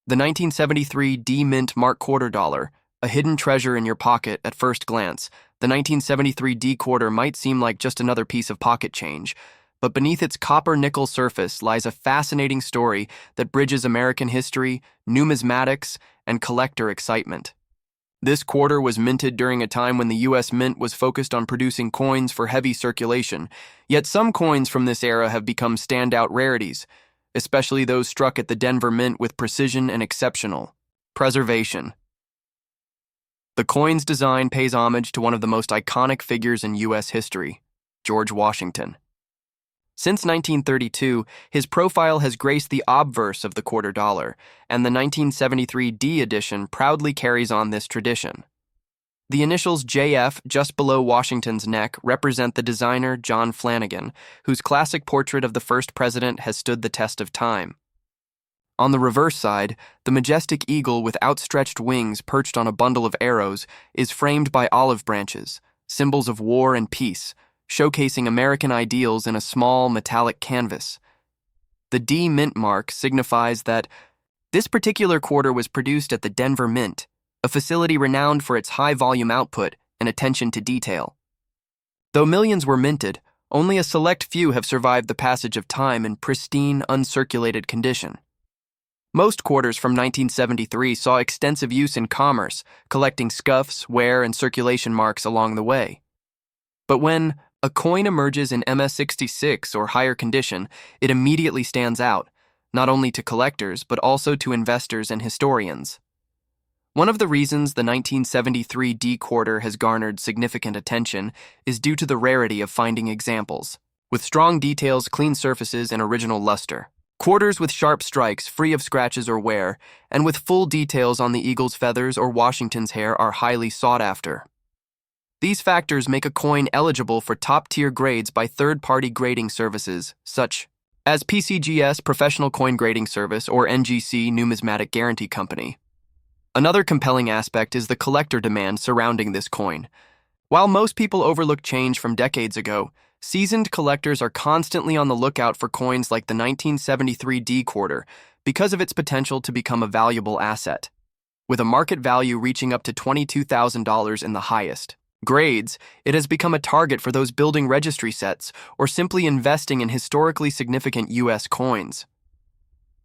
The 1973 D Mint Mark Quarter Dollar, a hidden treasure in your pocket at first glance. The 1973 D quarter might seem like just another piece of pocket change, but beneath its copper-nickel surface lies a fascinating story that bridges American history, numismatics, and collector excitement. This quarter was minted during a time when the U.S. Mint was focused on producing coins for heavy circulation, yet some coins from this era have become standout rarities, especially those struck at the Denver Mint with precision and exceptional preservation. The coin's design pays homage to one of the most iconic figures in U.S. history, George Washington. Since 1932, his profile has graced the obverse of the quarter dollar, and the 1973 D edition proudly carries on this tradition. The initials JF just below Washington's neck represent the designer John Flanagan, whose classic portrait of the first president has stood the test of time. On the reverse side, the majestic eagle with outstretched wings perched on a bundle of arrows is framed by olive branches, symbols of war and peace, showcasing American ideals in a small metallic canvas. The D Mint mark signifies that this particular quarter was produced at the Denver Mint, a facility renowned for its high-volume output and attention to detail. Though millions were minted, only a select few have survived the passage of time in pristine, uncirculated condition. Most quarters from 1973 saw extensive use in commerce, collecting scuffs, wear, and circulation marks along the way. But when a coin emerges in MS-66 or higher condition, it immediately stands out, not only to collectors but also to investors and historians. One of the reasons the 1973 D quarter has garnered significant attention is due to the rarity of finding examples, with strong details, clean surfaces, and original luster. Quarters with sharp strikes, free of scratches or wear, and with full details on the eagle's feathers or Washington's hair are highly sought after. These factors make a coin eligible for top-tier grades by third-party grading services, such as PCGS Professional Coin Grading Service or NGC Numismatic Guarantee Company. Another compelling aspect is the collector demand surrounding this coin. While most people overlook change from decades ago, seasoned collectors are constantly on the lookout for coins like the 1973 D quarter because of its potential to become a valuable asset, with a market value reaching up to $22,000 in the highest grades. It has become a target for those building registry sets or simply investing in historically significant U.S. coins.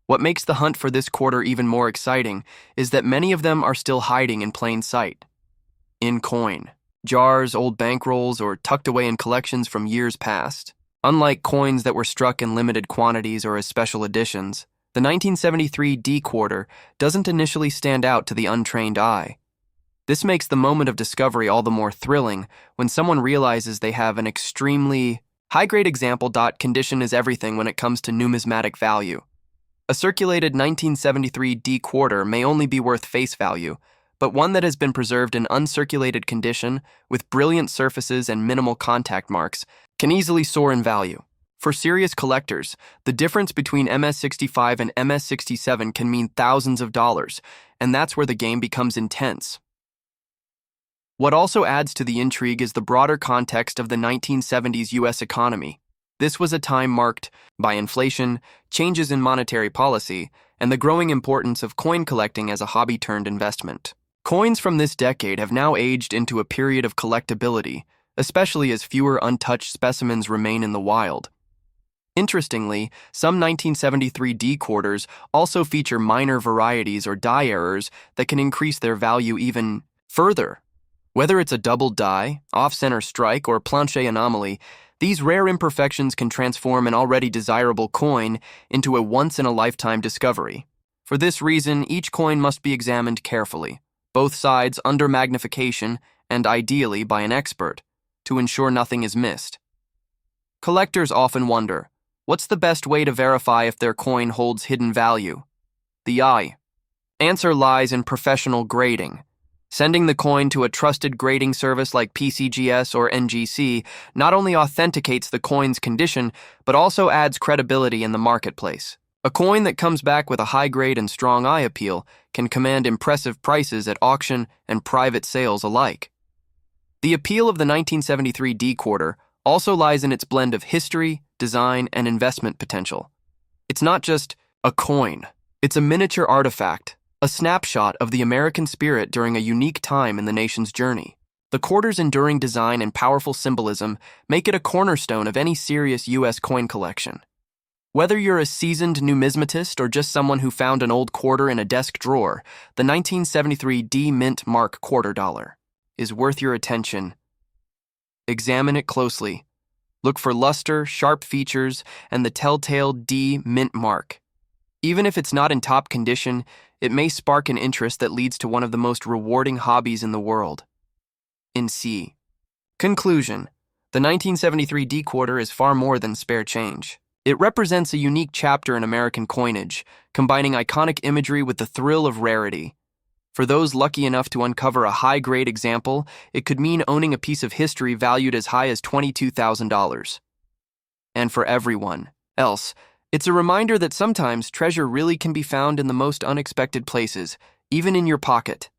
What makes the hunt for this quarter even more exciting is that many of them are still hiding in plain sight. In coin jars, old bankrolls, or tucked away in collections from years past. Unlike coins that were struck in limited quantities or as special editions, the 1973 D quarter doesn't initially stand out to the untrained eye. This makes the moment of discovery all the more thrilling when someone realizes they have an extremely high-grade example. Condition is everything when it comes to numismatic value. A circulated 1973 D quarter may only be worth face value, but one that has been preserved in uncirculated condition with brilliant surfaces and minimal contact marks can easily soar in value. For serious collectors, the difference between MS-65 and MS-67 can mean thousands of dollars, and that's where the game becomes intense. What also adds to the intrigue is the broader context of the 1970s U.S. economy. This was a time marked by inflation, changes in monetary policy, and the growing importance of coin collecting as a hobby-turned-investment. Coins from this decade have now aged into a period of collectability, especially as fewer untouched specimens remain in the wild. Interestingly, some 1973 D quarters also feature minor varieties or die errors that can increase their value even further. Whether it's a double die, off-center strike, or planche anomaly, these rare imperfections can transform an already desirable coin into a once-in-a-lifetime discovery. For this reason, each coin must be examined carefully, both sides under magnification and ideally by an expert, to ensure nothing is missed. Collectors often wonder, what's the best way to verify if their coin holds hidden value? The answer lies in professional grading. Sending the coin to a trusted grading service like PCGS or NGC not only authenticates the coin's condition, but also adds credibility in the marketplace. A coin that comes back with a high grade and strong eye appeal can command impressive prices at auction and private sales alike. The appeal of the 1973 D quarter also lies in its blend of history, design, and investment potential. It's not just a coin. It's a miniature artifact, a snapshot of the American spirit during a unique time in the nation's journey. The quarter's enduring design and powerful symbolism make it a cornerstone of any serious U.S. coin collection. Whether you're a seasoned numismatist or just someone who found an old quarter in a desk drawer, the 1973 D Mint Mark quarter dollar is worth your attention. Examine it closely. Look for luster, sharp features, and the telltale D Mint mark. Even if it's not in top condition, it may spark an interest that leads to one of the most rewarding hobbies in the world. In C. Conclusion: the 1973 D quarter is far more than spare change. It represents a unique chapter in American coinage, combining iconic imagery with the thrill of rarity. For those lucky enough to uncover a high-grade example, it could mean owning a piece of history valued as high as $22,000. And for everyone else, it's a reminder that sometimes treasure really can be found in the most unexpected places, even in your pocket.